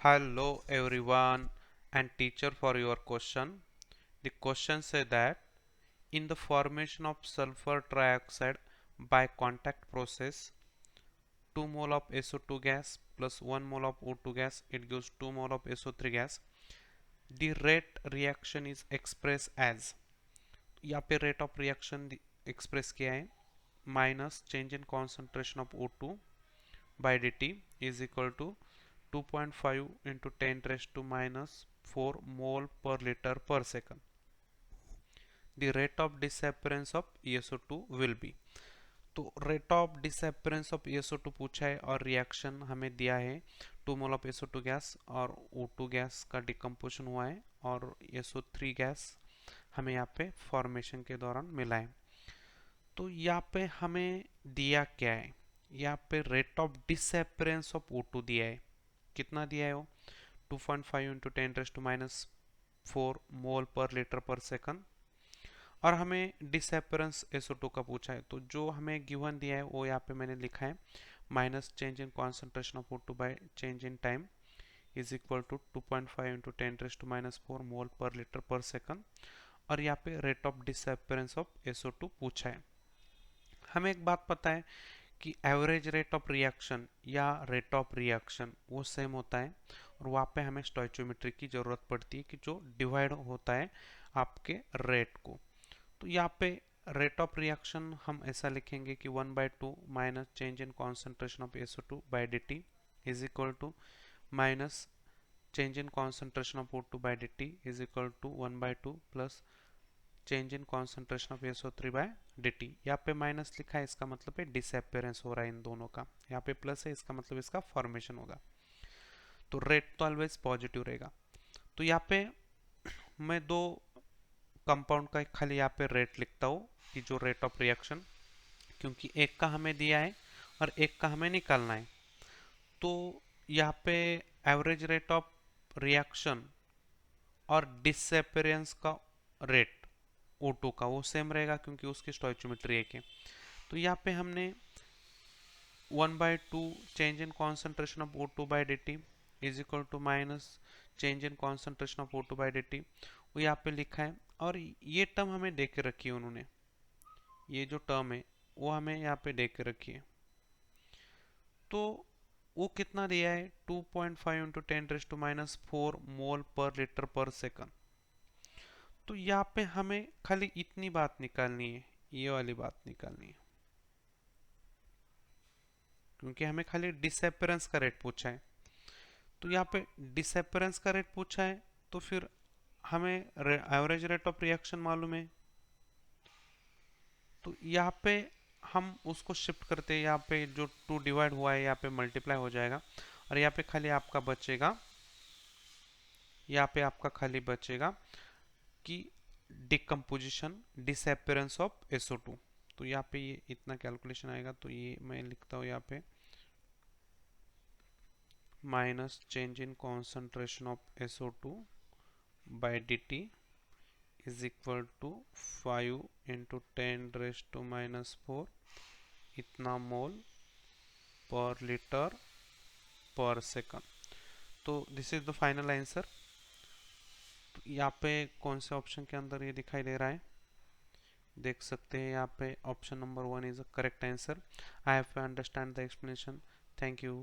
Hello everyone and teacher for your question. The question says that in the formation of sulfur trioxide by contact process 2 mole of SO2 gas plus 1 mole of O2 gas it gives 2 mole of SO3 gas. The rate reaction is expressed as यहाँ पे rate of reaction express किया है minus change in concentration of O2 by dt is equal to 2.5 into 10 raised to minus 4 mole per liter per second. The rate of disappearance of ESO2 will be. तो rate of disappearance of ESO2 पूछा है और reaction हमें दिया है 2 mole of SO2 gas और O2 gas का decomposition हुआ है और SO3 गैस हमें यहाँ पे फॉर्मेशन के दौरान मिला है। तो यहाँ पे हमें दिया क्या है, यहाँ पे rate of disappearance of O2 दिया है। कितना दिया है वो 2.5 into 10 raise to minus 4 mole per litre per second और हमें डिसअपियरेंस SO2 का पूछा है। तो जो हमें गिवन दिया है वो यहाँ पे मैंने लिखा है minus change in concentration of O2 by change in time is equal to 2.5 into 10 raise to minus 4 mole per litre per second और यहाँ पे rate of disappearance of SO2 पूछा है। हमें एक बात पता है कि एवरेज रेट ऑफ रिएक्शन या रेट ऑफ रिएक्शन वो सेम होता है और वहाँ पे हमें स्टोइचियोमेट्री की ज़रूरत पड़ती है कि जो डिवाइड होता है आपके रेट को। तो यहाँ पे रेट ऑफ रिएक्शन हम ऐसा लिखेंगे कि 1/2 minus change in concentration of SO2 by dt is equal to minus change in concentration of O2 by dt is equal to 1/2 plus change in concentration of SO3 by dt। यहाँ पे minus लिखा है, इसका मतलब है disappearance हो रहा है इन दोनों का। यहाँ पे प्लस है, इसका मतलब इसका फॉर्मेशन होगा। तो रेट तो ऑलवेज पॉजिटिव रहेगा। तो यहाँ पे मैं दो कंपाउंड का खाली यहाँ पे रेट लिखता हूँ कि जो रेट ऑफ रिएक्शन, क्योंकि एक का हमें दिया है और एक का हमें निकालना है। तो यहाँ पे एवरेज रेट ऑफ रिएक्शन और डिसअपियरेंस का रेट O2 का वो सेम रहेगा क्योंकि उसकी स्टोइचियोमेट्री एक है। तो यहाँ पे हमने 1/2 change in concentration of O2 by dt is equal to minus change in concentration of O2 by dt वो यहाँ पे लिखा है और ये टर्म हमें दे के रखी है उन्होंने। ये जो टर्म है वो हमें यहाँ पे दे के रखी है। तो वो कितना दिया है 2.5 into 10 raise to minus 4 mole per litre per second. तो यहाँ पे हमें खाली इतनी बात निकालनी है, ये वाली बात निकालनी है, क्योंकि हमें खाली डिसअपियरेंस का रेट पूछा है। तो यहाँ पे डिसअपियरेंस का रेट पूछा है तो फिर हमें एवरेज रेट ऑफ रिएक्शन मालूम है। तो यहाँ पे हम उसको शिफ्ट करते हैं, यहाँ पे जो 2 डिवाइड हुआ है यहाँ पे मल्टीप्लाई हो जाएगा और यहाँ पे खाली आपका बचेगा, यहाँ पे आपका खाली बचेगा कि डिकम्पोजिशन डिसअपियरेंस ऑफ SO2। तो यहाँ पे ये इतना कैलकुलेशन आएगा। तो ये मैं लिखता हूँ यहाँ पे minus change in concentration of SO2 by dt is equal to 5 into 10 raise to minus 4 इतना mole per litre per second. तो this is the final answer. यहाँ पे कौन से ऑप्शन के अंदर ये दिखाई दे रहा है, देख सकते हैं यहाँ पे option number 1 is the correct answer. I have to understand the explanation. Thank you.